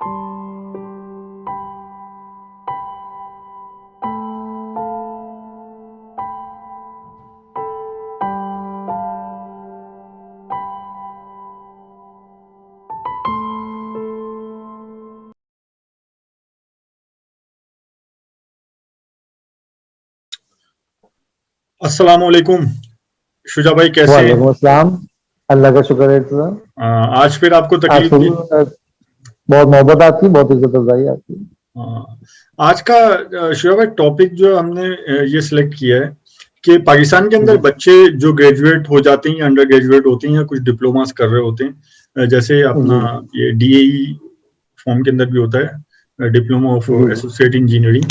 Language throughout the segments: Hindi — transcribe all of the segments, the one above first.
अस्सलाम वालेकुम शुजा भाई, कैसे हैं? वालेकुम अस्सलाम। अल्लाह का शुक्र है सर। आज फिर आपको तकलीफ आपको भी दी। बहुत मोहब्बत आपकी, बहुत इज्जत अफजाई आपकी। आज का शुजा भाई टॉपिक जो हमने ये सिलेक्ट किया है कि पाकिस्तान के अंदर जी बच्चे जो ग्रेजुएट हो जाते हैं या अंडर ग्रेजुएट होते हैं या कुछ डिप्लोमास कर रहे होते हैं, जैसे अपना जी ये डीएई फॉर्म के अंदर भी होता है, डिप्लोमा ऑफ जी एसोसिएट इंजीनियरिंग।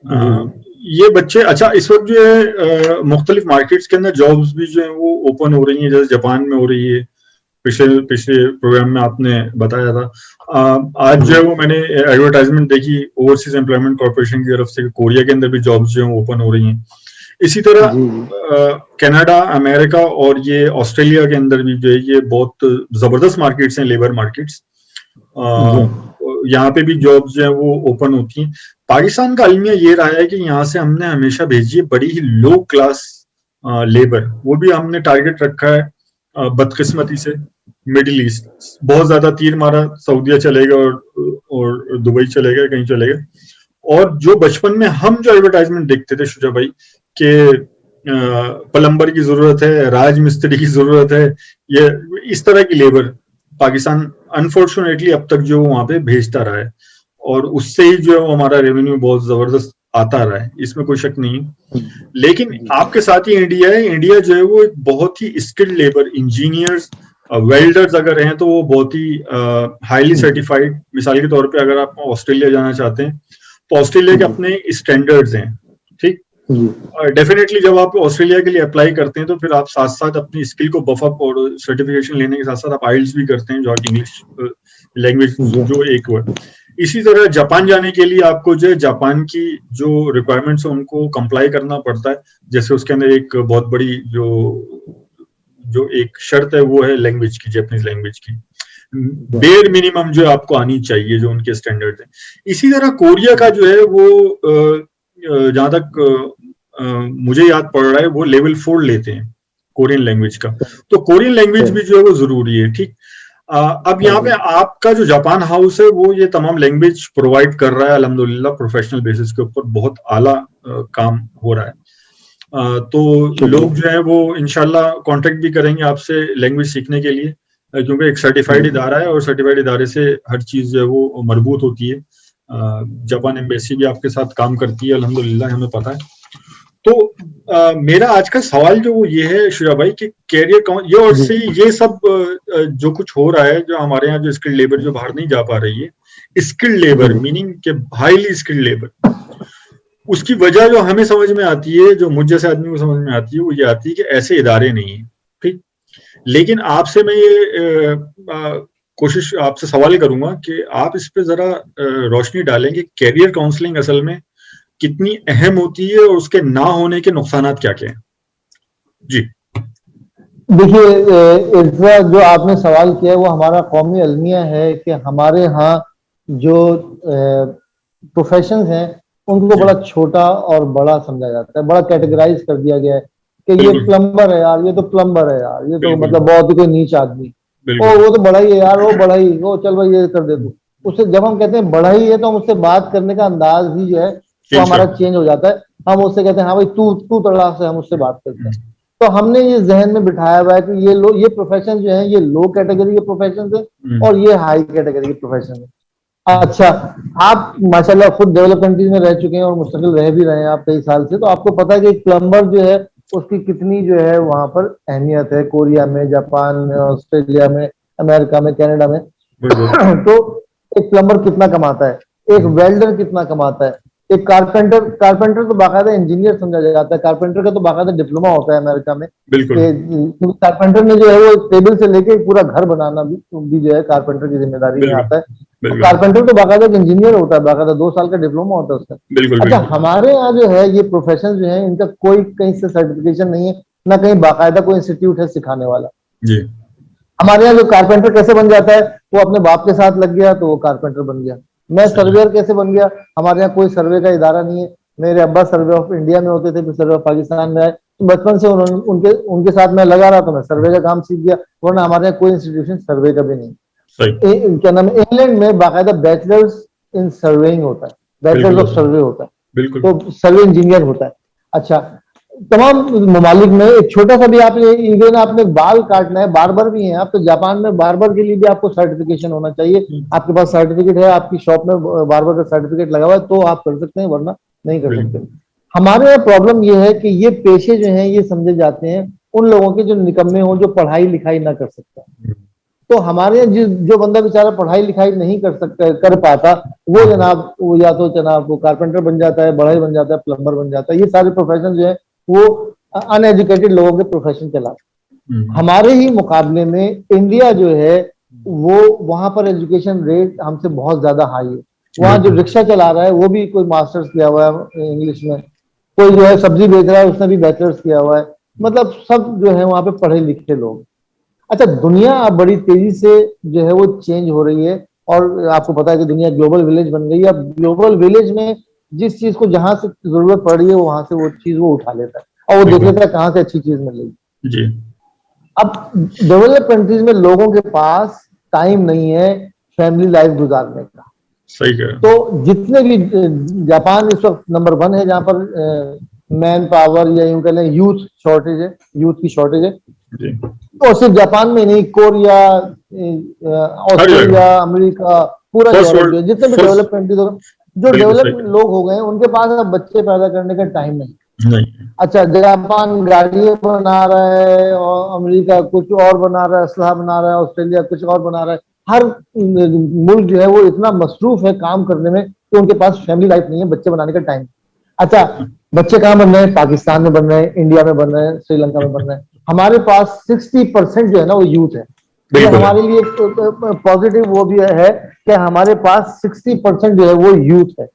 जी ये बच्चे अच्छा इस वक्त जो है मुख्तलिफ मार्केट्स के अंदर जॉब्स भी जो है वो ओपन हो रही हैं, जैसे जापान में हो रही है। पिछले पिछले प्रोग्राम में आपने बताया था। आज जो है वो मैंने एडवर्टाइजमेंट देखी ओवरसीज एम्प्लॉयमेंट कॉर्पोरेशन की तरफ से कि कोरिया के अंदर भी जॉब्स जो है ओपन हो रही हैं। इसी तरह जी कनाडा, अमेरिका और ये ऑस्ट्रेलिया के अंदर भी जो है ये बहुत जबरदस्त मार्केट्स हैं, लेबर मार्केट्स। जी यहाँ पे भी जॉब्स जो है वो ओपन होती हैं। पाकिस्तान का अलमिया ये रहा है कि यहाँ से हमने हमेशा भेजी है बड़ी ही लो क्लास लेबर, वो भी हमने टारगेट रखा है बदकिस्मती से मिडिल ईस्ट। बहुत ज्यादा तीर मारा, सऊदीया चलेगा और दुबई चलेगा, कहीं चलेगा। और जो बचपन में हम जो एडवर्टाइजमेंट देखते थे शुजा भाई कि प्लम्बर की जरूरत है, राज मिस्त्री की जरूरत है, ये इस तरह की लेबर पाकिस्तान अनफॉर्चुनेटली अब तक जो वहां पे भेजता रहा है, और उससे ही जो है हमारा रेवेन्यू बहुत जबरदस्त आता रहा है, इसमें कोई शक नहीं है। लेकिन आपके साथ ही इंडिया है। इंडिया जो है वो एक बहुत ही स्किल्ड लेबर, इंजीनियर्स, वेल्डर्स अगर हैं तो वो बहुत ही हाईली सर्टिफाइड। मिसाल के तौर पे अगर आप ऑस्ट्रेलिया जाना चाहते हैं तो ऑस्ट्रेलिया के अपने स्टैंडर्ड्स हैं, ठीक। जी डेफिनेटली जब आप ऑस्ट्रेलिया के लिए अप्लाई करते हैं तो फिर आप साथ साथ अपनी स्किल को बफ अप और सर्टिफिकेशन लेने के साथ साथ आप आइल्स भी करते हैं, जो इंग्लिश लैंग्वेज जी जो एक वर्ड। इसी तरह जापान जाने के लिए आपको जो है जापान की जो रिक्वायरमेंट्स है उनको कंप्लाई करना पड़ता है। जैसे उसके अंदर एक बहुत बड़ी जो जो एक शर्त है वो है लैंग्वेज की, जापानीज लैंग्वेज की बेर मिनिमम जो आपको आनी चाहिए, जो उनके स्टैंडर्ड है। इसी तरह कोरिया का जो है वो जहां तक मुझे याद पड़ रहा है वो लेवल 4 लेते हैं कोरियन लैंग्वेज का। तो कोरियन लैंग्वेज भी जो है वो जरूरी है, ठीक। अब यहाँ पे आपका जो जापान हाउस है वो ये तमाम लैंग्वेज प्रोवाइड कर रहा है अल्हम्दुलिल्लाह, प्रोफेशनल बेसिस के ऊपर बहुत आला काम हो रहा है। तो लोग जो है वो इंशाल्लाह कांटेक्ट भी करेंगे आपसे लैंग्वेज सीखने के लिए, क्योंकि एक सर्टिफाइड इदारा है और सर्टिफाइड इदारे से हर चीज जो है वो मजबूत होती है। जापान एम्बेसी भी आपके साथ काम करती है अल्हम्दुलिल्लाह, हमें पता है। तो मेरा आज का सवाल जो वो ये है शुजा भाई कि कैरियर ये और से ये सब जो कुछ हो रहा है, जो हमारे यहाँ जो स्किल्ड लेबर जो बाहर नहीं जा पा रही है, स्किल्ड लेबर मीनिंग के हाईली स्किल्ड लेबर, उसकी वजह जो हमें समझ में आती है, जो मुझ जैसे आदमी को समझ में आती है, वो ये आती है कि ऐसे इदारे नहीं है, ठीक। लेकिन आपसे मैं ये कोशिश आपसे सवाल करूंगा कि आप इस पे जरा रोशनी डालें कि कैरियर काउंसलिंग असल में कितनी अहम होती है और उसके ना होने के नुकसान क्या क्या हैं। जी देखिए, इर्जा जो आपने सवाल किया है वो हमारा कौमी अलमिया है कि हमारे यहाँ जो प्रोफेशंस हैं उनको बड़ा छोटा और बड़ा समझा जाता है, बड़ा कैटेगराइज कर दिया गया है कि ये प्लम्बर है यार, ये तो प्लम्बर है यार, ये तो मतलब बहुत ही कोई नीच आदमी, ओ वो तो बड़ा ही है यार, वो बड़ा ही, वो चल भाई ये कर दे तू। उससे जब हम कहते हैं बड़ा ही है तो हम उससे बात करने का अंदाज ही जो है वो हमारा चेंज हो जाता है। हम उससे कहते हैं हाँ भाई तू तू तड़ा से हम उससे बात करते हैं। तो हमने ये जहन में बिठाया हुआ है कि ये प्रोफेशन जो है ये लो कैटेगरी के प्रोफेशन है और ये हाई कैटेगरी के प्रोफेशन है। अच्छा, आप माशाल्लाह खुद डेवलप कंट्रीज में रह चुके हैं और मुस्तकिल रह भी रहे हैं आप कई साल से, तो आपको पता है कि एक प्लम्बर जो है उसकी कितनी जो है वहां पर अहमियत है, कोरिया में, जापान में, ऑस्ट्रेलिया में, अमेरिका में, कनाडा में। तो एक प्लम्बर कितना कमाता है, एक वेल्डर कितना कमाता है, एक कारपेंटर तो बाकायदा इंजीनियर समझा जाता है, कारपेंटर का तो बाकायदा डिप्लोमा होता है अमेरिका में। कारपेंटर में जो है वो टेबल से लेके पूरा घर बनाना भी जो है कारपेंटर की जिम्मेदारी में आता है। तो कारपेंटर तो बाकायदा इंजीनियर होता है, बाकायदा 2 साल का डिप्लोमा होता है उसका। अच्छा, हमारे यहाँ जो है ये प्रोफेशन जो है इनका कोई कहीं से सर्टिफिकेशन नहीं है, ना कहीं बाकायदा कोई इंस्टीट्यूट है सिखाने वाला। हमारे यहाँ जो कारपेंटर कैसे बन जाता है, वो अपने बाप के साथ लग गया तो वो कारपेंटर बन गया। मैं सर्वेयर कैसे बन गया, हमारे यहाँ कोई सर्वे का इदारा नहीं है। मेरे अब्बा सर्वे ऑफ इंडिया में होते थे, फिर सर्वे ऑफ पाकिस्तान में आए, तो बचपन से उनके उनके साथ मैं लगा रहा, तो मैं सर्वे का काम सीख गया, वरना हमारे यहाँ कोई इंस्टीट्यूशन सर्वे का भी नहीं। क्या नाम है, इंग्लैंड में बाकायदा बैचलर्स इन सर्वेइंग होता है, बैचलर्स ऑफ सर्वे होता है, तो सर्वे इंजीनियर होता है। अच्छा, तमाम ममालिक में एक छोटा सा भी आपने इवन आपने बाल काटना है, बार्बर भी हैं आप, तो जापान में बार्बर के लिए भी आपको सर्टिफिकेशन होना चाहिए। आपके पास सर्टिफिकेट है, आपकी शॉप में बार्बर का सर्टिफिकेट लगा हुआ है, तो आप कर सकते हैं, वरना नहीं कर सकते। हमारे यहाँ प्रॉब्लम ये है कि ये पेशे जो हैं ये समझे जाते हैं उन लोगों के जो निकम्मे हो, जो पढ़ाई लिखाई ना कर सकता। तो हमारे यहाँ जो बंदा बेचारा पढ़ाई लिखाई नहीं कर पाता, वो जनाब वो या तो जनाब वो कारपेंटर बन जाता है, बढ़ई बन जाता है, प्लम्बर बन जाता है। ये सारे प्रोफेशन जो है वो अनएजुकेटेड लोगों के प्रोफेशन कहलाते। हमारे ही मुकाबले में इंडिया जो है वो वहां पर एजुकेशन रेट हमसे बहुत ज्यादा हाई है। वहाँ जो रिक्शा चला रहा है वो भी कोई मास्टर्स किया हुआ है इंग्लिश में, कोई जो है सब्जी बेच रहा है उसने भी बैचलर्स किया हुआ है, मतलब सब जो है वहां पे पढ़े लिखे लोग। अच्छा, दुनिया अब बड़ी तेजी से जो है वो चेंज हो रही है, और आपको पता है कि दुनिया ग्लोबल विलेज बन गई है। अब ग्लोबल विलेज में जिस चीज को जहां से जरूरत पड़ रही है वहां से वो चीज वो उठा लेता है, और वो देख लेता है कहाँ से अच्छी चीज मिल रही है। अब डेवलप कंट्रीज में लोगों के पास टाइम नहीं है फैमिली लाइफ गुजारने का। सही कह। तो जितने भी जापान इस वक्त नंबर 1 है जहां पर मैन पावर या यूं कह लें यूथ शॉर्टेज है, यूथ की शॉर्टेज है। तो सिर्फ जापान में नहीं, कोरिया, ऑस्ट्रेलिया, अमेरिका, पूरा जितने भी डेवलप कंट्रीज जो डेवलप लोग हो गए उनके पास अब बच्चे पैदा करने का टाइम नहीं। अच्छा, जापान गाड़ी बना रहा है, और अमेरिका कुछ और बना रहा है, असलहा बना रहा है, ऑस्ट्रेलिया कुछ और बना रहा है। हर मुल्क जो है वो इतना मसरूफ है काम करने में कि उनके पास फैमिली लाइफ नहीं है, बच्चे बनाने का टाइम। अच्छा, बच्चे कहाँ बन रहे हैं? पाकिस्तान में बन रहे हैं, इंडिया में बन रहे हैं, श्रीलंका में बन रहे हैं। हमारे पास 60% जो है ना वो यूथ है। तो हमारे लिए पॉजिटिव वो भी है कि हमारे पास 60% जो है वो यूथ है।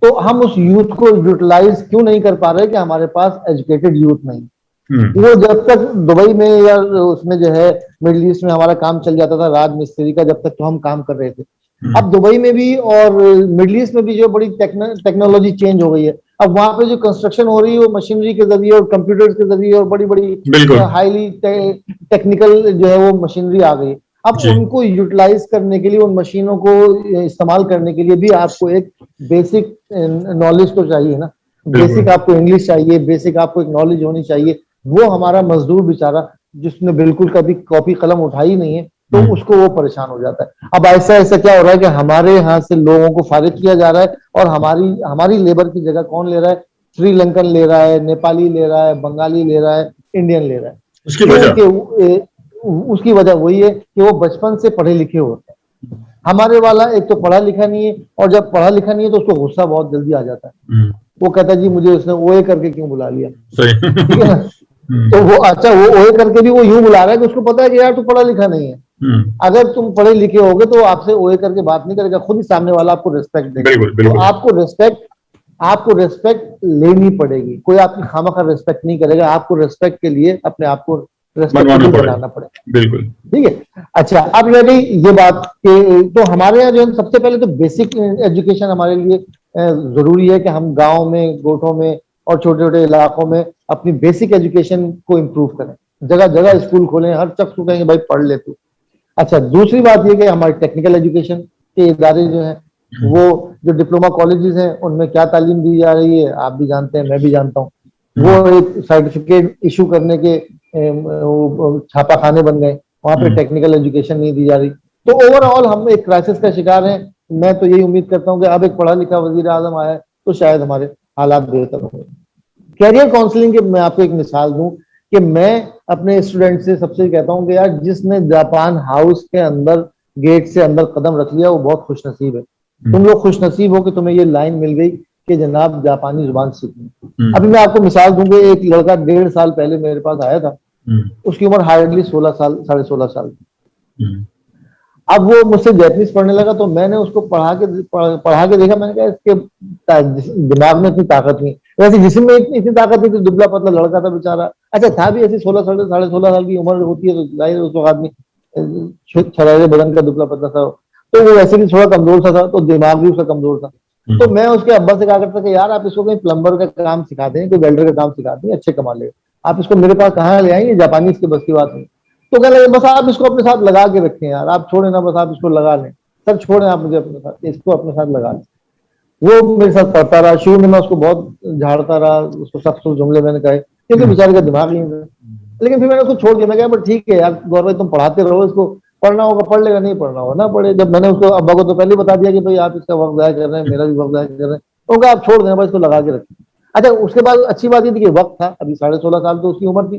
तो हम उस यूथ को यूटिलाइज क्यों नहीं कर पा रहे कि हमारे पास एजुकेटेड यूथ नहीं। वो जब तक दुबई में या उसमें जो है मिडिल ईस्ट में हमारा काम चल जाता था राज मिस्त्री का, जब तक तो हम काम कर रहे थे। अब दुबई में भी और मिडिल ईस्ट में भी जो बड़ी टेक्नोलॉजी चेंज हो गई है। अब वहां पे जो कंस्ट्रक्शन हो रही है वो मशीनरी के जरिए और कंप्यूटर्स के जरिए और बड़ी बड़ी हाईली टेक्निकल जो है वो मशीनरी आ गई। अब उनको यूटिलाइज करने के लिए, उन मशीनों को इस्तेमाल करने के लिए भी आपको एक बेसिक नॉलेज तो चाहिए ना। बेसिक आपको इंग्लिश चाहिए, बेसिक आपको एक नॉलेज होनी चाहिए। वो हमारा मजदूर बेचारा जिसने बिल्कुल कभी कॉपी कलम उठाई नहीं है, तो उसको वो परेशान हो जाता है। अब ऐसा ऐसा क्या हो रहा है कि हमारे यहाँ से लोगों को फारिग किया जा रहा है, और हमारी लेबर की जगह कौन ले रहा है? श्रीलंकन ले रहा है, नेपाली ले रहा है, बंगाली ले रहा है, इंडियन ले रहा है। उसकी वजह वही है कि वो बचपन से पढ़े लिखे होते हैं। हमारे वाला एक तो पढ़ा लिखा नहीं है, और जब पढ़ा लिखा नहीं है तो उसको गुस्सा बहुत जल्दी आ जाता है। वो कहता है जी मुझे उसने ओए करके क्यों बुला लिया, ठीक है ना। तो वो अच्छा, वो ओए करके भी वो यूं बुला रहा है कि उसको पता है कि यार तू पढ़ा लिखा नहीं है। अगर तुम पढ़े लिखे होगे तो आपसे ओए करके बात नहीं करेगा, खुद ही सामने वाला आपको रिस्पेक्ट देगा। तो आपको रिस्पेक्ट लेनी पड़ेगी। कोई आपकी खामखा रिस्पेक्ट नहीं करेगा, आपको रिस्पेक्ट के लिए अपने आप को रिस्पेक्ट बनाना पड़ेगा। बिल्कुल, ठीक है। अच्छा, अब रही ये बात कि तो हमारे यहाँ जो है सबसे पहले तो बेसिक एजुकेशन हमारे लिए जरूरी है कि हम गाँव में, गोठों में और छोटे छोटे इलाकों में अपनी बेसिक एजुकेशन को इम्प्रूव करें। जगह जगह स्कूल खोलें, हर शख्स को कहेंगे भाई पढ़ ले तू। अच्छा, दूसरी बात यह कि हमारे टेक्निकल एजुकेशन के इदारे जो हैं, वो जो डिप्लोमा कॉलेजेस हैं उनमें क्या तालीम दी जा रही है आप भी जानते हैं, मैं भी जानता हूँ। वो एक सर्टिफिकेट इशू करने के छापा खाने बन गए, वहां पे टेक्निकल एजुकेशन नहीं दी जा रही। तो ओवरऑल हम एक क्राइसिस का शिकार हैं। मैं तो यही उम्मीद करता हूँ कि अब एक पढ़ा लिखा वजीर आजम आया तो शायद हमारे हालात बेहतर होंगे। कैरियर काउंसलिंग की मैं आपको एक मिसाल दूं कि मैं अपने स्टूडेंट से सबसे कहता हूं कि यार जिसने जापान हाउस के अंदर गेट से अंदर कदम रख लिया वो बहुत खुशनसीब है। तुम लोग खुशनसीब हो कि तुम्हें ये लाइन मिल गई कि जनाब जापानी जुबान सीखनी। अभी मैं आपको मिसाल दूंगा, एक लड़का 1.5 साल पहले मेरे पास आया था, उसकी उम्र हार्डली 16 साल, 16.5 साल थी। अब वो मुझसे जैपनीज पढ़ने लगा, तो मैंने उसको पढ़ा के देखा। मैंने कहा इसके दिमाग में इतनी ताकत नहीं, वैसे जिस्म में इतनी ताकत नहीं थी, दुबला पतला लड़का था बेचारा। अच्छा, था भी ऐसी 16 साल, 16.5 साल की उम्र होती है तो जाहिर उस वक्त आदमी छरारे बदन का दुबला पतला सा, तो वो वैसे भी थोड़ा कमजोर सा था, तो दिमाग भी उसका कमजोर था। तो मैं उसके अब्बा से कहा करता कि यार आप इसको कहीं प्लम्बर का काम सिखा दें, कोई वेल्डर का काम सिखा दें, अच्छे कमा लेगा, आप इसको मेरे पास कहाँ ले आएंगे, जापानी इसके बस की बात नहीं। तो कहने लगे बस आप इसको अपने साथ लगा के रखें यार, आप छोड़े ना, बस आप इसको लगा लें, सब छोड़ें आप मुझे अपने साथ, इसको अपने साथ लगा लें। वो मेरे साथ पढ़ता रहा, शुरू में मैं उसको बहुत झाड़ता रहा, उसको सख्त जुमले मैंने कहे, क्योंकि बेचारे का दिमाग नहीं था। लेकिन फिर मैंने उसको छोड़ दिया, मैं कहा बट ठीक है यार गौरव, तुम पढ़ाते रहो इसको, पढ़ना होगा पढ़ लेगा, नहीं पढ़ना होगा ना पढ़े। जब मैंने उसको अब्बा को तो पहले बता दिया कि भाई आप इसका वक्त जाया कर रहे हैं, मेरा भी वक्त जाया कर रहे हैं, तो कहा आप छोड़ दें, बस इसको लगा के रखें। अच्छा, उसके बाद अच्छी बात ये थी कि वक्त था, अभी 16.5 साल तो उसकी उम्र थी,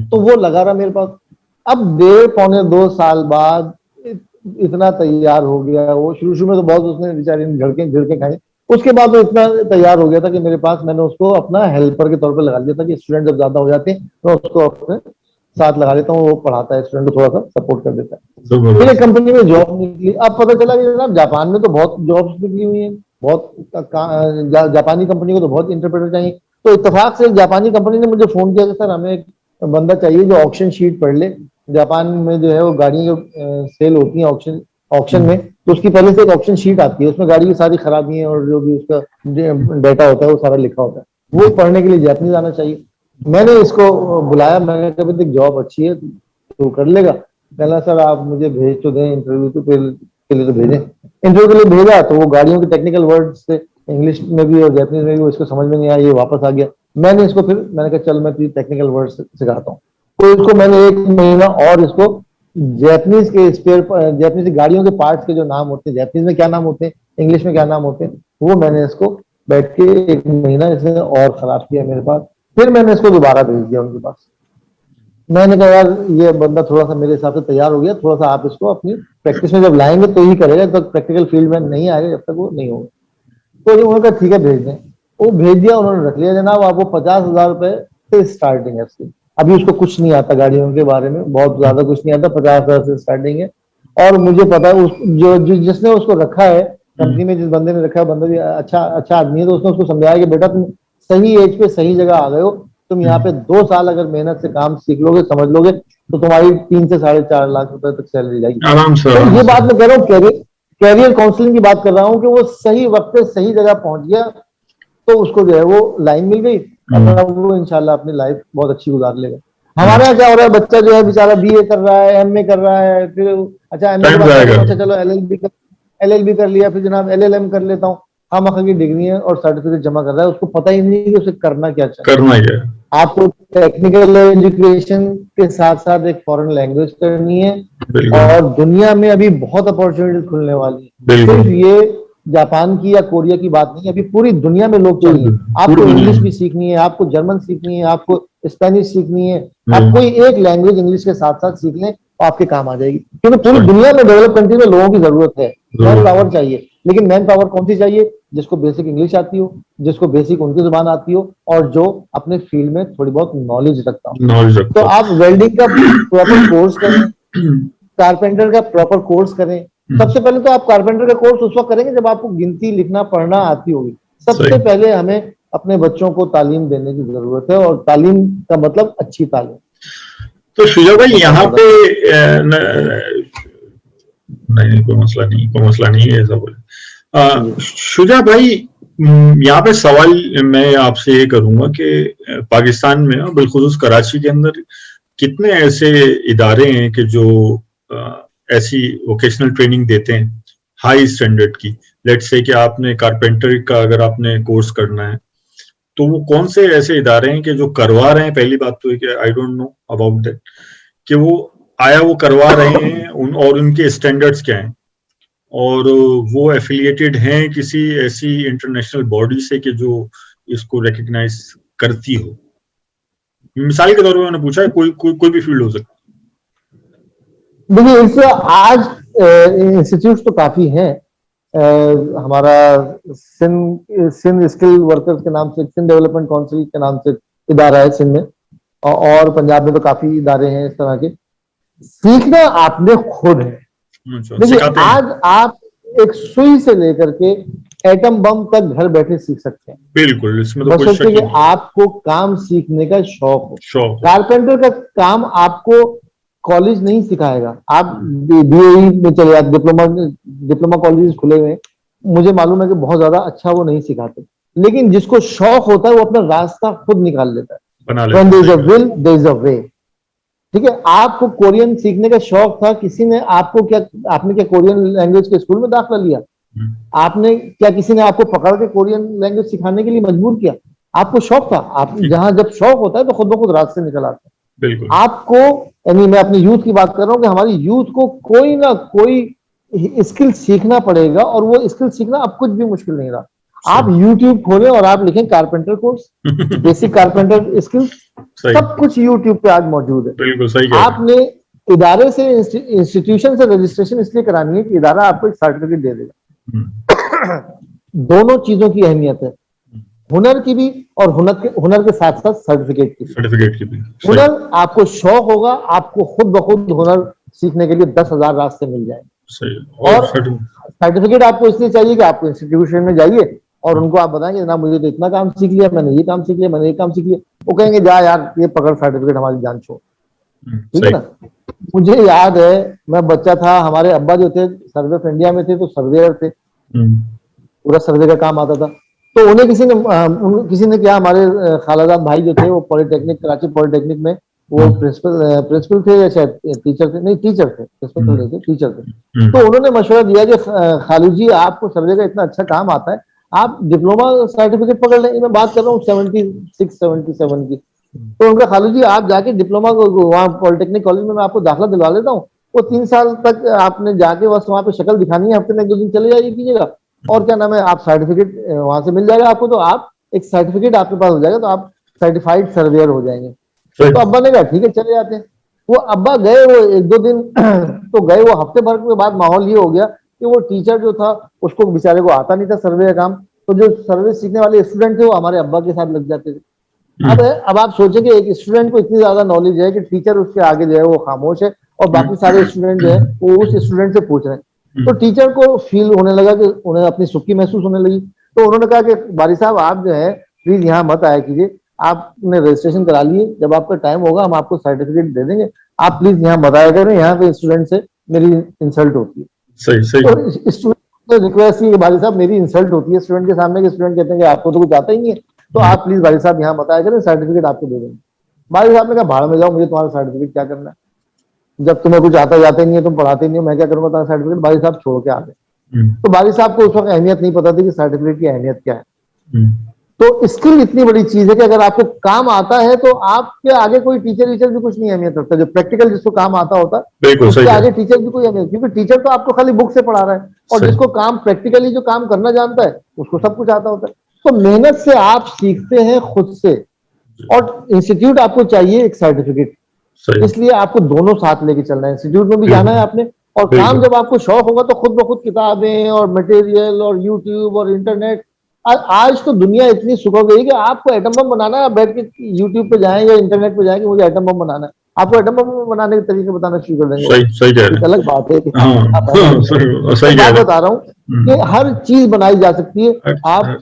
तो वो लगा रहा मेरे पास। अब 1.5 पौने 2 साल बाद इतना तैयार हो गया वो, शुरू में तो बहुत उसने बेचारी झड़के खाई, उसके बाद वो इतना तैयार हो गया था कि मेरे पास, मैंने उसको अपना हेल्पर के तौर पे लगा लिया था कि स्टूडेंट जब ज्यादा हो जाते हैं तो उसको अपने साथ लगा लेता हूँ, वो पढ़ाता है स्टूडेंट को, थोड़ा सा सपोर्ट कर देता है। फिर एक कंपनी में जॉब निकली, अब पता चला कि जनाब जापान में तो बहुत जॉब्स निकली हुई हैं, बहुत जापानी कंपनी को तो बहुत इंटरप्रेटर चाहिए। तो इत्तेफाक से एक जापानी कंपनी ने मुझे फोन किया कि सर हमें एक बंदा चाहिए जो ऑक्शन शीट पढ़ ले, जापान में जो है वो गाड़ियां सेल होती है ऑक्शन में, तो उसकी पहले से एक ऑप्शन शीट आती है, उसमें गाड़ी की सारी खराबियां और जो भी उसका डाटा होता है वो सारा लिखा होता है, वो पढ़ने के लिए जापानीज आना चाहिए। मैंने इसको बुलाया, मैंने कहा देख जॉब अच्छी है तो कर लेगा। कहला सर आप मुझे भेज तो दें, इंटरव्यू तो के लिए तो भेजें। इंटरव्यू के लिए भेजा तो वो गाड़ियों के टेक्निकल वर्ड्स थे, इंग्लिश में भी और जापानीज में भी, वो इसको समझ में नहीं आया, ये वापस आ गया। मैंने इसको फिर मैंने कहा चल मैं तुझे टेक्निकल वर्ड्स सिखाता हूँ, तो इसको मैंने 1 महीना और इसको जैपनीज के जैपनीज गाड़ियों के पार्ट्स के जो नाम होते हैं, जैपनीज में क्या नाम होते हैं, इंग्लिश में क्या नाम होते हैं, वो मैंने इसको बैठ के 1 महीना इसने और खराब किया मेरे पास। फिर मैंने इसको दोबारा भेज दिया उनके पास। मैंने कहा यार ये बंदा थोड़ा सा मेरे हिसाब से तैयार हो गया, थोड़ा सा आप इसको अपनी प्रैक्टिस में जब लाएंगे तो ही करेगा, जब तक प्रैक्टिकल फील्ड में नहीं आएगा जब तक वो नहीं होगा। तो उन्होंने कहा ठीक है भेज दें, वो भेज दिया, उन्होंने रख लिया जनाब। आपको 50,000 रुपए से स्टार्टिंग है उसकी, अभी उसको कुछ नहीं आता गाड़ियों के बारे में, बहुत ज्यादा कुछ नहीं आता, 50,000 से स्टार्टिंग है। और मुझे पता है जो जिसने उसको रखा है कंपनी में, जिस बंदे ने रखा है, बंदा भी अच्छा आदमी है, तो उसने उसको समझाया कि बेटा तुम सही एज पे सही जगह आ गए हो, तुम यहाँ पे 2 साल अगर मेहनत से काम सीख लोगे, समझ लोगे, तो तुम्हारी 3 से 4.5 लाख रुपए तक सैलरी जाएगी आराम से। तो ये बात मैं कह रहा हूँ, कैरियर काउंसलिंग की बात कर रहा हूँ कि वो सही वक्त पे सही जगह पहुंच गया, तो उसको जो है वो लाइन मिल गई, और वो इंशाल्लाह अपनी लाइफ बहुत अच्छी गुजार लेगा। हमारे यहाँ क्या हो रहा है, बच्चा जो है बेचारा बीए कर रहा है, एमए कर रहा है, फिर अच्छा एमए के बाद अच्छा चलो एलएलबी कर लिया, फिर जनाब एलएलएम कर लेता हूँ, खामखा की डिग्री है और सर्टिफिकेट जमा कर रहा है, उसको पता ही नहीं कि उसे करना क्या चाहिए। आपको टेक्निकल एजुकेशन के साथ साथ एक फॉरेन लैंग्वेज करनी है, और दुनिया में अभी बहुत अपॉर्चुनिटी खुलने वाली है। सिर्फ ये जापान की या कोरिया की बात नहीं, अभी पूरी दुनिया में लोग चाहिए। आपको इंग्लिश भी सीखनी है, आपको जर्मन सीखनी है, आपको स्पेनिश सीखनी है, आप कोई एक लैंग्वेज इंग्लिश के साथ साथ सीख लें तो आपके काम आ जाएगी, क्योंकि पूरी दुनिया में डेवलप कंट्री में लोगों की जरूरत है, मैन पावर चाहिए। लेकिन मैन पावर कौन सी चाहिए? जिसको बेसिक इंग्लिश आती हो, जिसको बेसिक उनकी जुबान आती हो, और जो अपने फील्ड में थोड़ी बहुत नॉलेज रखता हो। तो आप वेल्डिंग का प्रॉपर कोर्स करें, कारपेंटर का प्रॉपर कोर्स करें। सबसे पहले तो आप कारपेंटर का कोर्स उस वक्त करेंगे जब आपको गिनती लिखना पढ़ना आती होगी। सबसे पहले हमें अपने बच्चों को तालीम देने की जरूरत है, और तालीम का मतलब अच्छी तालीम। तो शुजा भाई यहाँ पे नहीं कोई मसला नहीं है ऐसा बोले। शुजा भाई यहाँ पे सवाल मैं आपसे ये करूंगा कि पाकिस्तान में बिलखुसूस कराची के अंदर कितने ऐसे इदारे हैं कि जो ऐसी वोकेशनल ट्रेनिंग देते हैं हाई स्टैंडर्ड की। लेट्स से कि आपने कारपेंटर का अगर आपने कोर्स करना है तो वो कौन से ऐसे इदारे हैं कि जो करवा रहे हैं? पहली बात तो है कि I don't know about that कि वो करवा रहे हैं और उनके स्टैंडर्ड्स क्या हैं, और वो एफिलिएटेड हैं किसी ऐसी इंटरनेशनल बॉडी से कि जो इसको रिकॉग्नाइज करती हो। मिसाल के तौर पे मैंने पूछा है, कोई भी फील्ड हो सकता है। देखिए इससे आज इंस्टीट्यूट तो काफी हैं। हमारा सिंध स्किल वर्कर्स के नाम से, सिंध डेवलपमेंट काउंसिल के नाम से इदारा है सिंध में, और पंजाब में तो काफी इदारे हैं इस तरह के। सीखना आपने खुद है। देखिए आज आप एक सुई से लेकर के एटम बम तक घर बैठे सीख सकते हैं। बिल्कुल, इसमें तो कोई शक नहीं। आपको काम सीखने का शौक हो। कारपेंटर का काम आपको कॉलेज नहीं सिखाएगा। आप बीएई में चले जाते, डिप्लोमा कॉलेज खुले हुए हैं, मुझे मालूम है कि बहुत ज्यादा अच्छा वो नहीं सिखाते, लेकिन जिसको शौक होता है वो अपना रास्ता खुद निकाल लेता है। बना When there is लेते a will, there is a way। ठीक है, आपको कोरियन सीखने का शौक था, किसी ने आपको क्या, आपने क्या कोरियन लैंग्वेज के स्कूल में दाखिला लिया? आपने क्या, किसी ने आपको पकड़ के कोरियन लैंग्वेज सिखाने के लिए मजबूर किया? आपको शौक था। आप जहां जब शौक होता है तो खुद ब खुद रास्ते निकल आते हैं। बिल्कुल। आपको, यानी मैं अपनी यूथ की बात कर रहा हूँ कि हमारी यूथ को कोई ना कोई स्किल सीखना पड़ेगा, और वो स्किल सीखना अब कुछ भी मुश्किल नहीं रहा। आप यूट्यूब खोलें और आप लिखें carpenter course, basic carpenter skill, सब कुछ यूट्यूब पे आज मौजूद है। बिल्कुल सही कह रहे हैं। आपने इदारे से, इंस्टीट्यूशन से रजिस्ट्रेशन इसलिए करानी है कि इदारा आपको एक सर्टिफिकेट दे देगा। दोनों चीजों की अहमियत है, हुनर की भी और हुनर के साथ साथ सर्टिफिकेट की भी। हुनर आपको शौक होगा, आपको खुद ब खुद हुनर सीखने के लिए 10,000 रास्ते मिल जाएंगे। और सर्टिफिकेट आपको इसलिए चाहिए कि आपको इंस्टीट्यूशन में जाइए और उनको आप बताएंगे ना, मुझे तो इतना काम सीख लिया, मैंने ये काम सीख लिया, मैंने ये काम सीख लिया, वो कहेंगे जा यार ये पकड़ सर्टिफिकेट, हमारी जान छोड़। ठीक है ना। मुझे याद है, मैं बच्चा था, हमारे अब्बा जो थे सर्वे ऑफ इंडिया में थे, तो सर्वेयर थे, पूरा सर्वे का काम आता था। तो उन्हें किसी ने क्या, हमारे खालाजाद भाई जो थे वो पॉलिटेक्निक, कराची पॉलिटेक्निक में वो प्रिंसिपल थे या शायद टीचर थे, नहीं टीचर थे, प्रिंसिपल नहीं थे, टीचर थे। तो उन्होंने मशवरा दिया कि खालू जी आपको सर्वे का इतना अच्छा काम आता है, आप डिप्लोमा सर्टिफिकेट पकड़ लें। मैं बात कर रहा हूँ 76-77 की। तो उनका, खालू जी आप जाके डिप्लोमा वहाँ पॉलिटेक्निक कॉलेज में मैं आपको दाखिला दिलवा लेता हूँ, वो 3 साल तक आपने जाके बस वहाँ पे शक्ल दिखानी है, हफ्ते में 1-2 दिन चले जाइए कीजिएगा, और क्या नाम है, आप सर्टिफिकेट वहां से मिल जाएगा आपको, तो आप एक सर्टिफिकेट आपके पास हो जाएगा, तो आप सर्टिफाइड सर्वेयर हो जाएंगे। तो अब्बा ने कहा ठीक है चले जाते हैं। वो अब्बा गए, वो 1-2 दिन तो गए, वो हफ्ते भर के बाद माहौल ये हो गया कि वो टीचर जो था उसको बेचारे को आता नहीं था सर्वे का काम, तो जो सर्वे सीखने वाले स्टूडेंट थे वो हमारे अब्बा के साथ लग जाते थे। अब आप सोचें कि एक स्टूडेंट को इतनी ज्यादा नॉलेज है कि टीचर उसके आगे जो है वो खामोश है, और बाकी सारे स्टूडेंट जो है वो उस स्टूडेंट से पूछ रहे हैं। तो टीचर को फील होने लगा कि उन्हें अपनी सुक्की महसूस होने लगी। तो उन्होंने कहा कि बारी साहब आप जो है प्लीज यहाँ मत आया कीजिए, आपने रजिस्ट्रेशन करा लिए, जब आपका टाइम होगा हम आपको सर्टिफिकेट दे देंगे, आप प्लीज यहाँ मत आया करें, यहाँ पे स्टूडेंट से मेरी इंसल्ट होती है। सही। तो स्टूडेंट ने रिक्वेस्ट की कि बारी साहब मेरी इंसल्ट होती है स्टूडेंट के सामने, कि स्टूडेंट कहते हैं कि आपको तो कुछ आता ही नहीं है, तो आप प्लीज बारी साहब यहाँ मत आया करें, सर्टिफिकेट आपको दे देंगे। बारी साहब ने कहा भाड़ में जाओ, मुझे तुम्हारा सर्टिफिकेट क्या करना है, जब तुम्हें कुछ आता जाता ही नहीं है, तुम पढ़ाते नहीं हो, मैं क्या करूंगा तुम्हारा सर्टिफिकेट। बारी साहब छोड़ के आ गए। तो बारी साहब को उस वक्त अहमियत नहीं पता थी कि सर्टिफिकेट की अहमियत क्या है। तो स्किल इतनी बड़ी चीज है कि अगर आपको काम आता है तो आपके आगे कोई टीचर वीचर भी कुछ नहीं अहमियत रखता। जो प्रैक्टिकल जिसको काम आता होता है उसके आगे टीचर भी कोई अहमियत, क्योंकि टीचर तो आपको खाली बुक से पढ़ा रहा है, और जिसको काम प्रैक्टिकली जो काम करना जानता है उसको सब कुछ आता होता है। तो मेहनत से आप सीखते हैं खुद से, और इंस्टीट्यूट आपको चाहिए एक सर्टिफिकेट, इसलिए आपको दोनों साथ लेके चलना है। इंस्टीट्यूट में भी जाना है आपने, और काम जब आपको शौक होगा तो खुद ब खुद किताबें और मटेरियल और यूट्यूब और इंटरनेट। आज तो दुनिया इतनी सुख हो गई कि आपको एटम बम बनाना है, आप बैठ के यूट्यूब पे जाएं या इंटरनेट पे जाएं कि मुझे एटम बम बनाना है, आपको एटम बम बनाने के तरीके बताना शुरू कर देंगे। सही अलग बात है कि मैं बता रहा हूँ कि हर चीज बनाई जा सकती है, आप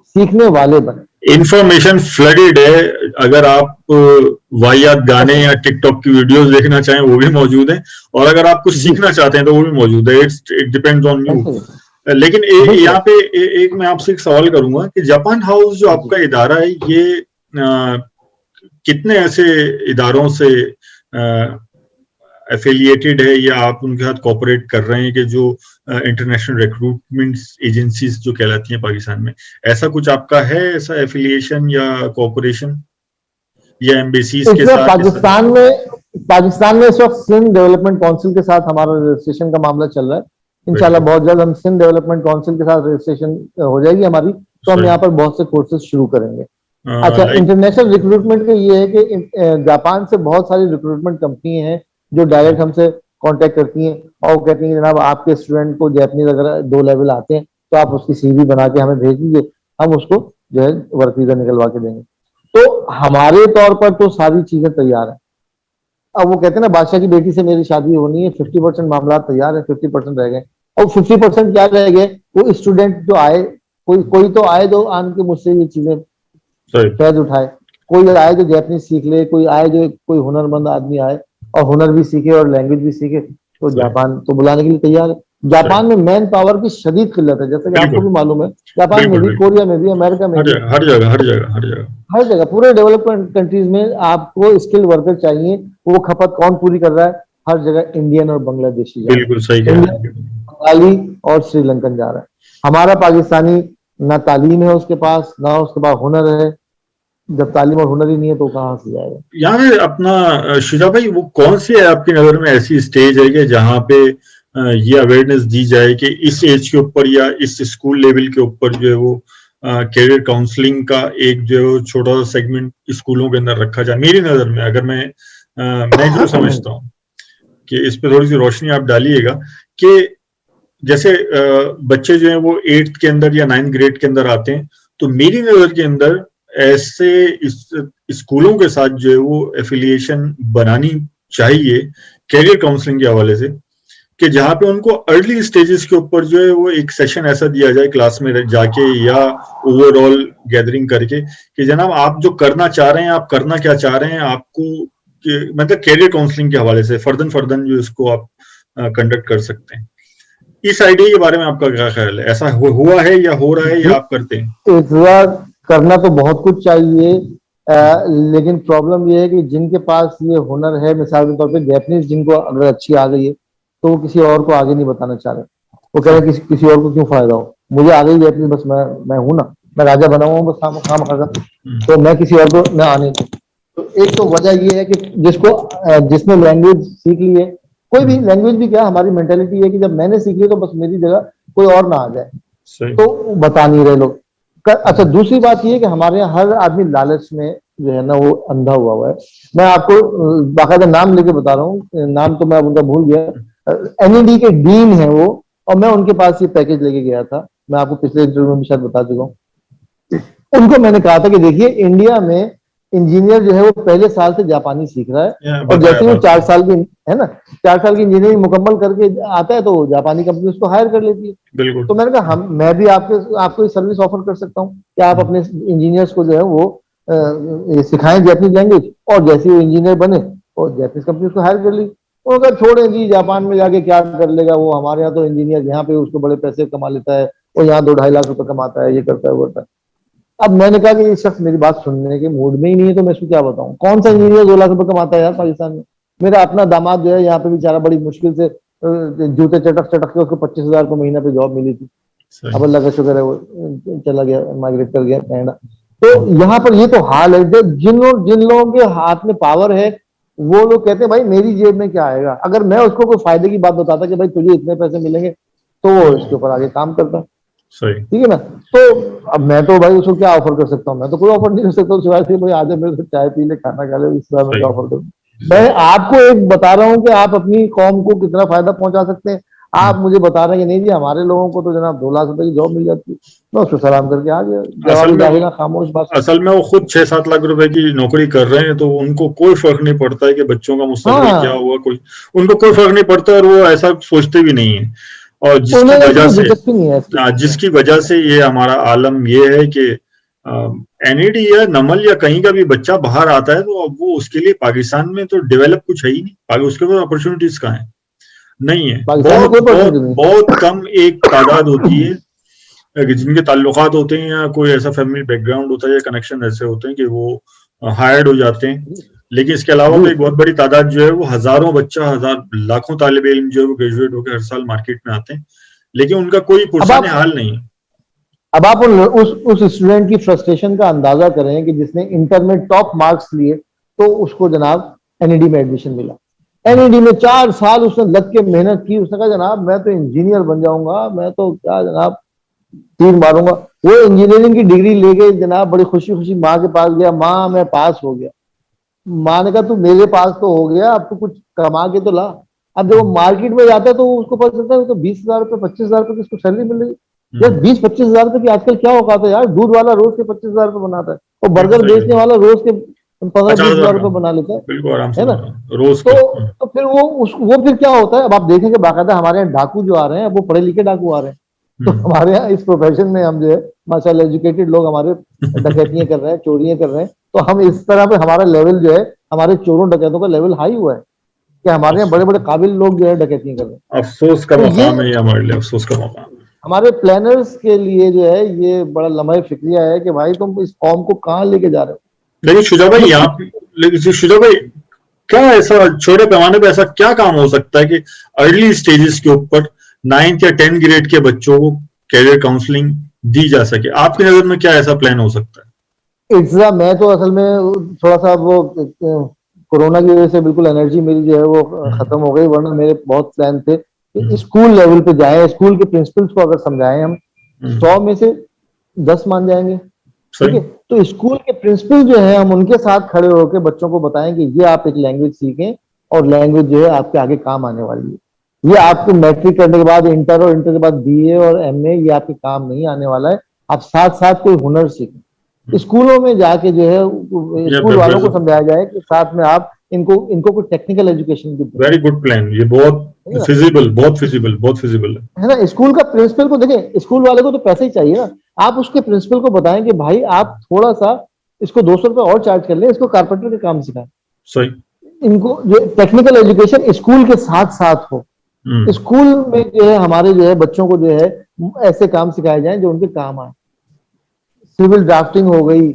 सीखने वाले बने। इंफॉर्मेशन फ्लडेड है, अगर आप वाहियात गाने या टिकटॉक की वीडियोस देखना चाहें वो भी मौजूद है, और अगर आप कुछ सीखना चाहते हैं तो वो भी मौजूद है। It depends on you. लेकिन यहाँ पे एक मैं आपसे एक सवाल करूंगा कि जापान हाउस जो आपका इदारा है, ये कितने ऐसे इदारों से एफिलिएटेड है या आप उनके साथ कोऑपरेट कर रहे हैं कि जो इंटरनेशनल रिक्रूटमेंट एजेंसीज जो कहलाती हैं पाकिस्तान में, ऐसा कुछ आपका है, ऐसा एफिलिएशन या कोऑपरेशन या एम्बेसीज के साथ? पाकिस्तान में इस वक्त सिंध डेवलपमेंट काउंसिल के साथ हमारा रजिस्ट्रेशन का मामला चल रहा है। इंशाल्लाह बहुत जल्द हम सिंध डेवलपमेंट काउंसिल के साथ रजिस्ट्रेशन हो जाएगी हमारी, तो हम यहाँ पर बहुत से कोर्सेज शुरू करेंगे। अच्छा, इंटरनेशनल रिक्रूटमेंट के ये है कि जापान से बहुत सारी रिक्रूटमेंट कंपनी हैं जो डायरेक्ट हमसे कांटेक्ट करती हैं और कहती हैं जनाब आपके स्टूडेंट को जैपनीज अगर 2 लेवल आते हैं तो आप उसकी सीवी बना के हमें भेज दीजिए, हम उसको जो है वर्क वीजा निकलवा के देंगे। तो हमारे तौर पर तो सारी चीजें तैयार है। अब वो कहते हैं ना बादशाह की बेटी से मेरी शादी होनी है, 50% मामला तैयार है, 50% रह गए। और 50% क्या रह गए, वो स्टूडेंट जो आए, कोई तो आए जो आन के मुझसे ये चीजें फैज उठाए, कोई आए जो जैपनीज सीख ले, कोई आए जो कोई हुनरमंद आदमी आए, और हुनर भी सीखे और लैंग्वेज भी सीखे, तो सही, जापान तो बुलाने के लिए तैयार है। सही, जापान में मैन पावर की शदीद किल्लत है, जैसे कि आपको बिल्कुल, भी मालूम है, जापान में बिल्कुल, भी, बिल्कुल, कोरिया में भी, अमेरिका में हर भी, जगह, हर जगह, हर जगह, हर जगह, हर जगह पूरे डेवलपमेंट कंट्रीज में आपको स्किल्ड वर्कर चाहिए। वो खपत कौन पूरी कर रहा है? हर जगह इंडियन और बांग्लादेशी जा बिल्कुल सही रहे कह हैं, रहे इंडियन, हैं, बंगाली और श्रीलंकन जा रहा है। हमारा पाकिस्तानी ना तालीम है उसके पास, ना उसके पास हुनर है। जब तालीम और हुनर ही नहीं है तो कहाँ से जाएगा? यार अपना शुजा भाई, वो कौन सी है आपकी नज़र में ऐसी स्टेज है कि जहाँ पे ये अवेयरनेस दी जाए कि इस एज के ऊपर या इस स्कूल लेवल के ऊपर जो है वो कैरियर काउंसलिंग का एक जो है वो छोटा सा सेगमेंट स्कूलों के अंदर रखा जाए? मेरी नज़र में, अगर मैं जो समझता हूँ कि इस पे थोड़ी सी रोशनी आप डालिएगा कि जैसे बच्चे जो हैं वो 8th के अंदर या 9th ग्रेड के अंदर आते हैं, तो मेरी नज़र के अंदर ऐसे इस स्कूलों के साथ जो है वो एफिलिएशन बनानी चाहिए कैरियर काउंसलिंग के हवाले से, कि जहाँ पे उनको अर्ली स्टेजेस के ऊपर जो है वो एक सेशन ऐसा दिया जाए क्लास में जाके या ओवरऑल गैदरिंग करके कि जनाब आप जो करना चाह रहे हैं, आप करना क्या चाह रहे हैं, आपको मतलब कैरियर काउंसलिंग के हवाले से फर्दन फर्दन जो इसको आप कंडक्ट कर सकते हैं। इस आइडिया के बारे में आपका क्या ख्याल है? ऐसा हुआ है या हो रहा है या आप करते हैं? इंतजार करना तो बहुत कुछ चाहिए, लेकिन प्रॉब्लम ये है कि जिनके पास ये हुनर है, मिसाल के तौर पे जैपनीज जिनको अगर अच्छी आ गई है, तो वो किसी और को आगे नहीं बताना चाह रहे। वो कह रहे हैं किसी और को क्यों फायदा हो, मुझे आ गई जैपनीज, बस मैं हूं ना, मैं राजा बना हुआ हूं, बस खाम खागा, तो मैं किसी और को मैं आने दूं। तो एक तो वजह ये है कि जिसने लैंग्वेज सीख ली है, कोई भी लैंग्वेज भी क्या, हमारी मेंटेलिटी है कि जब मैंने सीख ली तो बस मेरी जगह कोई और ना आ जाए, सही। तो बता नहीं रहे लोग। अच्छा, दूसरी बात ये कि हमारे यहाँ हर आदमी लालच में जो है ना वो अंधा हुआ है। मैं आपको बाकायदा नाम लेके बता रहा हूँ, नाम तो मैं अब उनका भूल गया, एनईडी के डीन है वो, और मैं उनके पास ये पैकेज लेके गया था, मैं आपको पिछले इंटरव्यू में भी शायद बता चुका हूँ। उनको मैंने कहा था कि देखिए, इंडिया में इंजीनियर जो है वो पहले साल से जापानी सीख रहा है, और बताया जैसे वो बात। 4 साल की है ना, 4 साल की इंजीनियरिंग मुकम्मल करके आता है तो जापानी कंपनी उसको हायर कर लेती है। बिल्कुल। तो मैंने कहा मैं भी आपको सर्विस ऑफर कर सकता हूँ कि आप अपने इंजीनियर्स को जो है वो सिखाएं जैपनीज लैंग्वेज, और जैसे वो इंजीनियर बने और जैपनीज कंपनी उसको हायर कर ली। वो अगर छोड़े जी, जापान में जाके क्या कर लेगा वो, हमारे यहाँ तो इंजीनियर यहाँ पे उसको बड़े पैसे कमा लेता है, वो यहाँ 2-2.5 लाख रुपए कमाता है, ये करता है वो करता है। अब मैंने कहा कि ये शख्स मेरी बात सुनने के मूड में ही नहीं है, तो मैं इसको क्या बताऊं, कौन सा इंजीनियर 2 लाख रुपए कमाता है यार पाकिस्तान में? मेरा अपना दामाद जो है यहाँ पे बेचारा बड़ी मुश्किल से जूते चटक चटक के उसको 25,000 को महीना पे जॉब मिली थी। अब अल्लाह का शुक्र है वो चला गया, माइग्रेट कर गया कनाडा। तो यहाँ पर ये तो हाल है, जिन लोगों के हाथ में पावर है, वो लोग कहते हैं भाई मेरी जेब में क्या आएगा। अगर मैं उसको कोई फायदे की बात बताता कि भाई तुझे इतने पैसे मिलेंगे, तो वो इसके ऊपर आगे काम करता। सही। ठीक है ना? तो अब मैं तो भाई उसको क्या ऑफर कर सकता हूँ? मैं तो कोई ऑफर नहीं कर सकता सिवाय से भाई आज मेरे से चाय पी ले, खाना खा ले, इस तरह मैं क्या ऑफर करूँ? मैं आपको एक बता रहा हूँ कि आप अपनी कौम को कितना फायदा पहुंचा सकते हैं। आप मुझे बता रहे हैं कि नहीं जी हमारे लोगों को तो जनाब 2 लाख रुपए की जॉब मिल जाती है, मैं उसको सलाम करके आ गया, जवाब जाहिला खामोश बात। असल में वो खुद 6-7 लाख रुपए की नौकरी कर रहे हैं, तो उनको कोई फर्क नहीं पड़ता है कि बच्चों का मुस्तकबिल क्या हाँ, हुआ, कोई उनको कोई फर्क नहीं पड़ता, और वो ऐसा सोचते भी नहीं है। और उन्हें कोई दिलचस्पी नहीं है इसकी। जिसकी वजह से ये हमारा आलम ये है कि एनईडी या नमल या कहीं का भी बच्चा बाहर आता है, तो अब वो उसके लिए पाकिस्तान में तो डेवलप कुछ है ही नहीं, उसके पास अपॉर्चुनिटीज कहाँ है? नहीं है। पाकिस्तान में बहुत कोई बहुत अपॉर्चुनिटी बहुत कम एक तादाद होती है जिनके ताल्लुकात होते हैं या कोई ऐसा फैमिली बैकग्राउंड होता है या कनेक्शन ऐसे होते हैं कि वो हायर्ड हो जाते हैं। नहीं लेकिन इसके अलावा जी। तो एक बहुत बड़ी तादाद जो है वो हजारों बच्चा, हजार लाखों तालिब इल्म जो है वो ग्रेजुएट होकर हर साल मार्केट में आते हैं, लेकिन उनका कोई अब पुरसाने आप हाल नहीं है। अब आप उस स्टूडेंट की फ्रस्ट्रेशन का अंदाजा करें कि जिसने इंटर में टॉप मार्क्स लिए, तो उसको जनाब एनईडी में एडमिशन मिला। एनईडी में 4 साल उसने लग के मेहनत की, उसने कहा जनाब मैं तो इंजीनियर बन जाऊंगा, मैं तो क्या जनाब तीर मारूंगा। वो इंजीनियरिंग की डिग्री लेके जनाब बड़ी खुशी खुशी माँ के पास गया, माँ मैं पास हो गया। माँ ने कहा तू मेरे पास तो हो गया, अब तू कुछ कमा के तो ला। अब जब वो मार्केट में जाता है तो उसको पता चलता है तो 20,000 रुपये 25,000 रुपये की उसको सैलरी मिल रही है। यार 20-25,000 रुपये की आजकल क्या औकात है यार? दूध वाला रोज के 25,000 रुपये बनाता है, और बर्गर सही है। बेचने वाला रोज के 15-20,000 50,000 का रुपये बना लेता बिल्कुल आराम है से ना? बना रोज तो का। तो फिर वो फिर क्या होता है? अब आप देखेंगे बाकायदा हमारे यहाँ डाकू जो आ रहे हैं वो पढ़े लिखे डाकू आ रहे हैं। तो हमारे यहाँ इस प्रोफेशन में हम जो है माशाल्लाह एजुकेटेड लोग हमारे डकैतियां कर रहे हैं, चोरियां कर रहे हैं, तो हम इस तरह पे हमारा लेवल जो है, हमारे चोरों डकैतों का लेवल हाई हुआ है। कि हमारे यहाँ बड़े बड़े काबिल लोग जो है डकैतियां कर रहे हैं। अफसोस का तो ये मकाम है ये हमारे लिए, अफसोस का मकाम है। हमारे प्लानर्स के लिए जो है ये बड़ा लम्हा फिक्रिया है कि भाई तुम इस कौम को कहाँ लेके जा रहे हो। लेकिन शुजा भाई ये यहाँ पे, लेकिन शुजा भाई क्या ऐसा छोटे पैमाने पे ऐसा क्या काम हो सकता है कि अर्ली स्टेजेस के ऊपर 9th या 10th ग्रेड के बच्चों को कैरियर काउंसलिंग दी जा सके? आपकी नजर में क्या ऐसा प्लान हो सकता है? इट्स मैं तो असल में थोड़ा सा वो कोरोना की वजह से बिल्कुल एनर्जी मेरी जो है वो खत्म हो गई, वरना मेरे बहुत प्लान थे कि स्कूल लेवल पे जाए, स्कूल के प्रिंसिपल्स को अगर समझाएं हम 100 में से 10 मान जाएंगे। ठीक है, तो स्कूल के प्रिंसिपल जो है हम उनके साथ खड़े होकर बच्चों को बताएं कि ये आप एक लैंग्वेज सीखें और लैंग्वेज जो है आपके आगे काम आने वाली है। ये आपको मैट्रिक करने के बाद इंटर और इंटर के बाद बीए और एमए ये आपके काम नहीं आने वाला है। आप साथ साथ कोई हुनर सीखें। स्कूलों में जाके जो है स्कूल वालों को समझाया जाए कि साथ में आप इनको इनको कोई टेक्निकल एजुकेशन भी दें। वेरी गुड प्लान, ये बहुत फिजिबल, बहुत फिजिबल, बहुत फिजिबल है ना। स्कूल का प्रिंसिपल को देखें, स्कूल वाले को तो पैसे ही चाहिए ना। आप उसके प्रिंसिपल को बताएं कि भाई आप थोड़ा सा इसको 200 रुपए और चार्ज कर ले, इसको कारपेंटर का काम सिखाएं। सही। इनको जो टेक्निकल एजुकेशन स्कूल के साथ साथ हो, स्कूल में जो है हमारे जो है बच्चों को जो है ऐसे काम सिखाए जाएं जो उनके काम आए। सिविल ड्राफ्टिंग हो गई,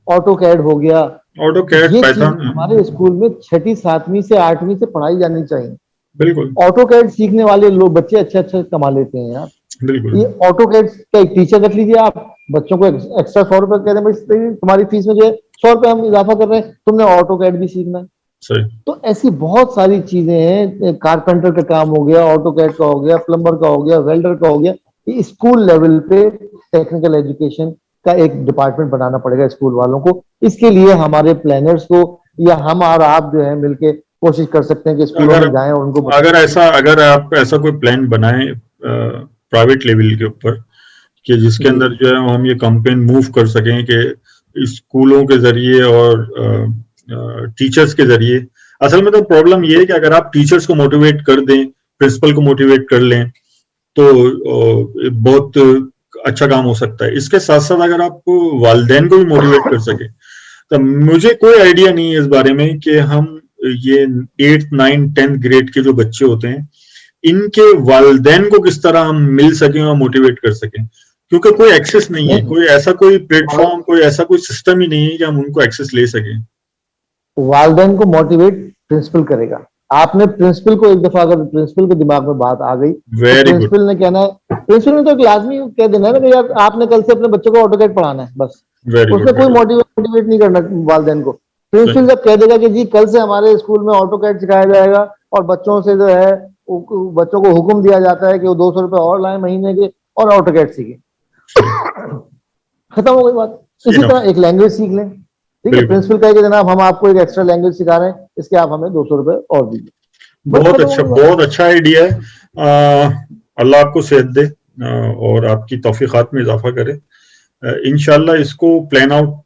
ऑटो कैड हो गया, ऑटो कैड, ये चीज पाइथन हमारे स्कूल में 6ठी 7वीं से 8वीं से पढ़ाई जानी चाहिए। बिल्कुल। ऑटो कैड सीखने वाले लोग बच्चे अच्छे अच्छे कमा लेते हैं यार। बिल्कुल। ये ऑटो कैड का एक टीचर रख लीजिए आप, बच्चों को एक्स्ट्रा 100 रुपए कह दें भाई तुम्हारी फीस में जो है 100 रुपए हम इजाफा कर रहे हैं, तुमने ऑटो कैड भी सीखना है। सही। तो ऐसी बहुत सारी चीजें हैं, कारपेंटर का काम हो गया, ऑटो कैड का हो गया, प्लम्बर का हो गया, वेल्डर का हो गया। ये स्कूल लेवल पे टेक्निकल एजुकेशन का एक डिपार्टमेंट बनाना पड़ेगा स्कूल वालों को। इसके लिए हमारे प्लानर्स को या हम और आप जो है मिलके कोशिश कर सकते हैं कि स्कूलों में जाएं और उनको अगर आप ऐसा कोई प्लान बनाएं प्राइवेट लेवल के ऊपर कि जिसके अंदर जो है हम ये कैंपेन मूव कर सकें कि स्कूलों के जरिए और टीचर्स के जरिए। असल में तो प्रॉब्लम ये है कि अगर आप टीचर्स को मोटिवेट कर दें, प्रिंसिपल को मोटिवेट कर लें तो बहुत अच्छा काम हो सकता है। इसके साथ साथ अगर आप वालिदैन को भी मोटिवेट कर सके, तो मुझे कोई आइडिया नहीं है इस बारे में कि हम ये 8th 9th 10th ग्रेड के जो बच्चे होते हैं इनके वालिदैन को किस तरह हम मिल सकें और मोटिवेट कर सकें, क्योंकि कोई एक्सेस नहीं है, कोई ऐसा कोई प्लेटफॉर्म, कोई ऐसा कोई सिस्टम ही नहीं है कि हम उनको एक्सेस ले सकें। वालिदैन को मोटिवेट प्रिंसिपल करेगा। आपने प्रिंसिपल को एक दफा अगर प्रिंसिपल के दिमाग में बात आ गई तो प्रिंसिपल ने कहना है, प्रिंसिपल ने तो एक लाजमी कह देना है ना कि यार आपने कल से अपने बच्चों को ऑटोकैड पढ़ाना है, बस उसने कोई मोटिवेट नहीं करना वालिदैन को। प्रिंसिपल जब कह देगा कि जी कल से हमारे स्कूल में ऑटोकैड सिखाया जाएगा और बच्चों से जो है बच्चों को हुक्म दिया जाता है कि वो 200 रुपए और लाए महीने के और ऑटोकैड सीखे, खत्म हो गई बात। इसी तरह एक लैंग्वेज सीख लें, ठीक है, प्रिंसिपल कहे कि जनाब हम आपको एक एक्स्ट्रा लैंग्वेज सिखा रहे हैं, इसके आप हमें 200 रुपए और दीजिए। बहुत अच्छा आइडिया है। अल्लाह आपको सेहत दे और आपकी तौफीकात में इजाफा करे। इंशाल्लाह इसको प्लान आउट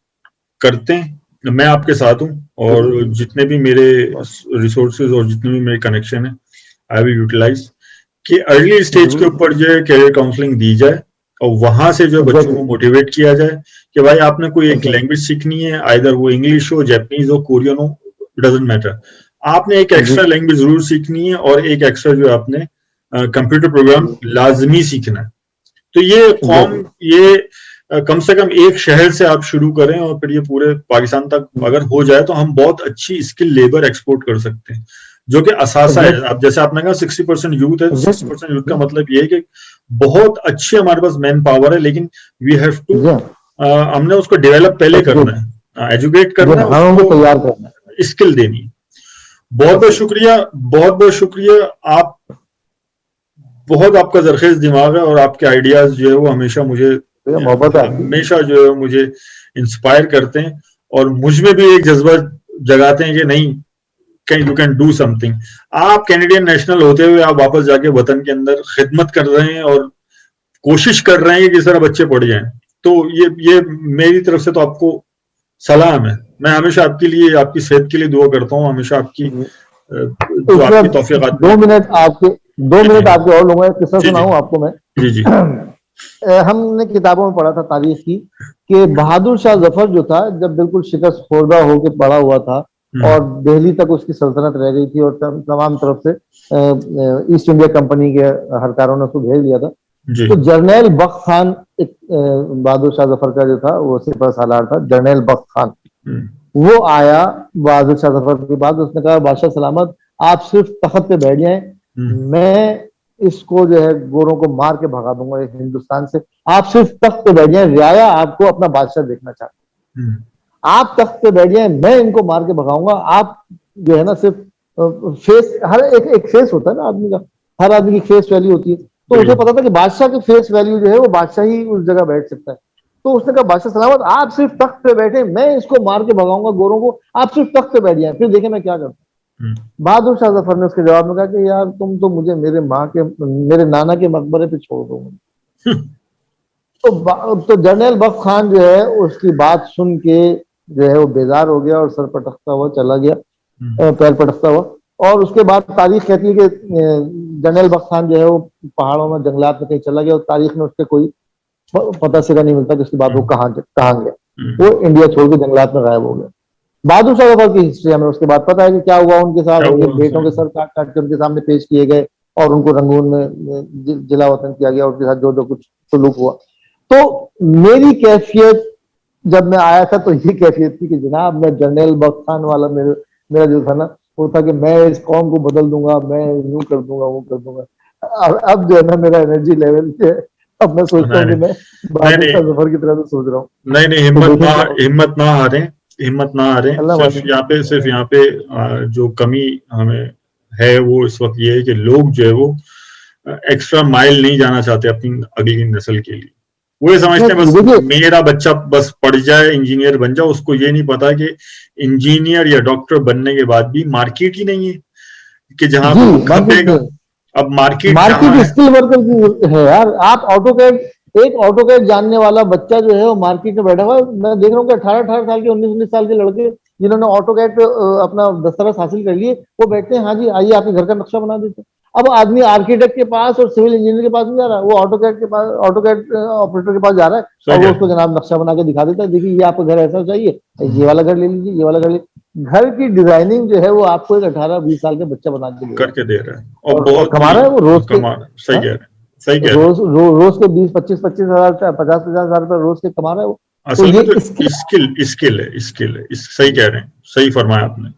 करते हैं, मैं आपके साथ हूँ और जितने भी मेरे रिसोर्सेज और जितने भी मेरे कनेक्शन है आई विल यूटिलाइज कि अर्ली स्टेज के ऊपर जो है कैरियर काउंसलिंग दी जाए और वहां से जो बच्चों को मोटिवेट किया जाए कि भाई आपने कोई एक लैंग्वेज सीखनी है, आइदर वो इंग्लिश हो, जापानीज हो, कोरियन हो, डजंट मैटर, आपने एक एक्स्ट्रा लैंग्वेज जरूर सीखनी है और एक एक्स्ट्रा जो आपने कंप्यूटर प्रोग्राम लाजमी सीखना है। तो ये फॉर्म ये कम से कम एक शहर से आप शुरू करें और फिर ये पूरे पाकिस्तान तक अगर हो जाए तो हम बहुत अच्छी स्किल लेबर एक्सपोर्ट कर सकते हैं, जो कि असासा है। अब जैसे आपने कहा 60% यूथ है, 60% यूथ का मतलब ये है कि बहुत अच्छी हमारे पास मैन पावर है, लेकिन वी हैव टू हमने उसको डेवलप पहले करना है, एजुकेट करना है, उसको तैयार करना है, स्किल देनी है। बहुत बहुत शुक्रिया, बहुत बहुत शुक्रिया। आप बहुत आपका जरखेज दिमाग है और आपके आइडियाज जो है वो हमेशा मुझे हमेशा जो है मुझे इंस्पायर करते हैं और मुझ में भी एक जज्बा जगाते हैं कि नहीं यू कैन डू समथिंग। आप कैनेडियन नेशनल होते हुए आप वापस जाके वतन के अंदर खिदमत कर रहे हैं और कोशिश कर रहे हैं कि किस तरह बच्चे पढ़ जाएं, तो ये मेरी तरफ से तो आपको सलाम है। मैं हमेशा आपके लिए, आपकी सेहत के लिए दुआ करता हूँ, हमेशा आपकी आपकी तौफीकात। 2 मिनट आपके और लोगों का किस्सा सुनाऊं आपको मैं। जी जी। हमने किताबों में पढ़ा था तारीख की कि बहादुर शाह जफर जो था जब बिल्कुल शिकस्त खुर्दा होकर पड़ा हुआ था और दिल्ली तक उसकी सल्तनत रह गई थी और तमाम तरफ से ईस्ट इंडिया कंपनी के हरकारों ने उसको घेर लिया था। तो जर्नैल बख्त खान एक बहादुर शाह जफर का जो था वो सिपह सालार था, जर्नैल बख्त खान, वो आया बहादुर शाह जफर के बाद। उसने कहा बादशाह सलामत आप सिर्फ तख्त पे बैठ जाएं, मैं इसको जो है गोरों को मार के भगा दूंगा हिंदुस्तान से, आप सिर्फ तख्त पे बैठ जाएं, रियाया आपको अपना बादशाह देखना चाहते हैं, आप तख्त पे बैठ जाएं, मैं इनको मार के भगाऊंगा। आप जो है ना सिर्फ फेस, हर एक फेस होता है ना आदमी का, हर आदमी की फेस वैल्यू होती है, तो उसे पता था कि बादशाह की फेस वैल्यू जो है वो बादशाह ही उस जगह बैठ सकता है। तो उसने कहा बादशाह सलामत आप सिर्फ तख्त पे बैठे, मैं इसको मार के भगाऊंगा गोरों को, आप सिर्फ तख्त पे बैठ जाए, फिर देखें मैं क्या करता हूं। बहादुर शाह जफर ने उसके जवाब में कहा कि यार तुम तो मुझे मेरे नाना के मकबरे पे छोड़ दो मुझे। तो जनरल बख्त खान जो है उसकी बात सुन के जो है वो बेजार हो गया और सर पटकता हुआ चला गया, पैर पटकता हुआ। और उसके बाद तारीख कहती है कि जनरल बख्त खान जो है वो पहाड़ों में जंगलात में कहीं चला गया और तारीख में उसके कोई पता सिरा नहीं मिलता कि उसके बाद वो कहाँ गया, वो इंडिया छोड़ के जंगलात में गायब हो गया। बहादुर शाह जफर की हिस्ट्री हमें उसके बाद पता है कि क्या हुआ उनके साथ, उनके बेटों के सर काट काट के उनके सामने पेश किए गए और उनको रंगून में जिला वतन किया गया, उनके साथ जो जो कुछ सलूक हुआ। तो मेरी कैफियत जब मैं आया था तो ये कैफियत थी कि जनाब मैं जनरल बख्त खान वाला मेरा जो था ना वो था कि मैं इस कौम को बदल दूंगा, मैं यूं कर दूंगा वो कर दूंगा। अब जो है ना मेरा एनर्जी लेवल अब मैं सोचता हूँ कि मैं बहादुर शाह जफर की तरह से सोच रहा हूँ। नहीं हिम्मत ना हारें। सिर्फ यहाँ पे जो कमी हमें है वो इस वक्त ये है कि लोग जो है वो एक्स्ट्रा माइल नहीं जाना चाहते अपनी अगली नस्ल के लिए। वो ये समझते हैं बस मेरा बच्चा बस पढ़ जाए इंजीनियर बन जाए, उसको ये नहीं पता कि इंजीनियर या डॉक्टर बनने के बाद भी मार्केट ही नहीं है कि जहां वो खपेगा। अब मार्केट स्किल वर्कर की है यार। आप एक ऑटोकैड जानने वाला बच्चा जो है वो मार्केट में बैठा हुआ है। मैं देख रहा हूँ कि 18 साल के 19 साल के लड़के जिन्होंने ऑटोकैड पे अपना दस्तरस हासिल कर लिए वो बैठते हैं, हाँ जी आइए आपके घर का नक्शा बना देते हैं। अब आदमी आर्किटेक्ट के पास और सिविल इंजीनियर के पास नहीं जा रहा, वो ऑटोकैड ऑपरेटर के पास जा रहा है और वो उसको जनाब नक्शा बना के दिखा देता है, देखिए ये आपका घर ऐसा चाहिए, ये वाला घर ले लीजिए, ये वाला घर ले। घर की डिजाइनिंग जो है वो आपको एक 18-20 साल का बच्चा बना के करके दे रहा है और बहुत कमा रहा है वो रोज के। सही कह रहे हैं, रोज के 20-25 हजार 50-50 हजार रुपए रोज के कमा रहा है वो। असल में तो स्किल है। सही कह रहे हैं, सही फरमाया आपने।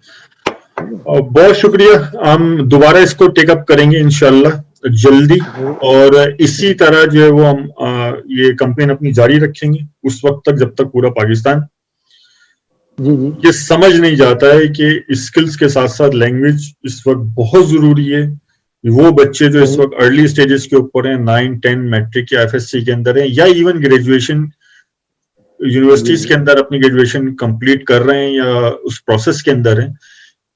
बहुत शुक्रिया, हम दोबारा इसको टेकअप करेंगे इंशाल्लाह जल्दी, और इसी तरह जो है वो हम ये कंपेन अपनी जारी रखेंगे उस वक्त तक जब तक पूरा पाकिस्तान ये समझ नहीं जाता है कि स्किल्स के साथ साथ लैंग्वेज इस वक्त बहुत जरूरी है। वो बच्चे जो इस वक्त अर्ली स्टेजेस के ऊपर हैं, 9-10 मैट्रिक या FSC के अंदर हैं या इवन ग्रेजुएशन यूनिवर्सिटीज के अंदर अपनी ग्रेजुएशन कंप्लीट कर रहे हैं या उस प्रोसेस के अंदर हैं,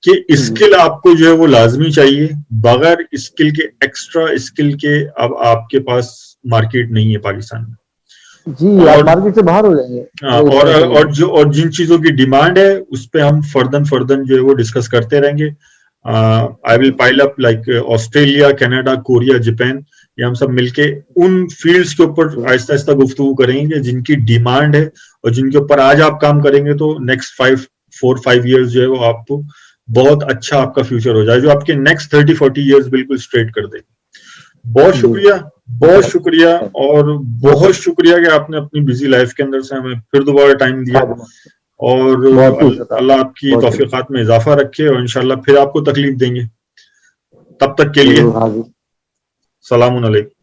कि स्किल आपको जो है वो लाजमी चाहिए। बगैर स्किल के, एक्स्ट्रा स्किल के अब आपके पास मार्केट नहीं है पाकिस्तान में जी, और मार्केट से बाहर हो जाएंगे। और जिन चीजों की डिमांड है उस पे हम फर्दन जो है वो डिस्कस करते रहेंगे। I will pile up like Australia, Canada, Korea, Japan, ये हम सब मिलके उन फील्ड्स के ऊपर आहिस्ता आहिस्ता गुफ्तगू करेंगे जिनकी डिमांड है और जिनके ऊपर आज आप काम करेंगे तो नेक्स्ट 4-5 ईयर्स जो है वो आपको बहुत अच्छा आपका फ्यूचर हो जाए, जो आपके नेक्स्ट 30-40 ईयर्स बिल्कुल स्ट्रेट कर दे। बहुत शुक्रिया और बहुत शुक्रिया कि आपने अपनी बिजी लाइफ के अंदर से हमें फिर दोबारा टाइम दिया, और अल्लाह आपकी तौफीकात में इजाफा रखे और इंशाल्लाह फिर आपको तकलीफ देंगे। तब तक के लिए सलामुन अलैकुम।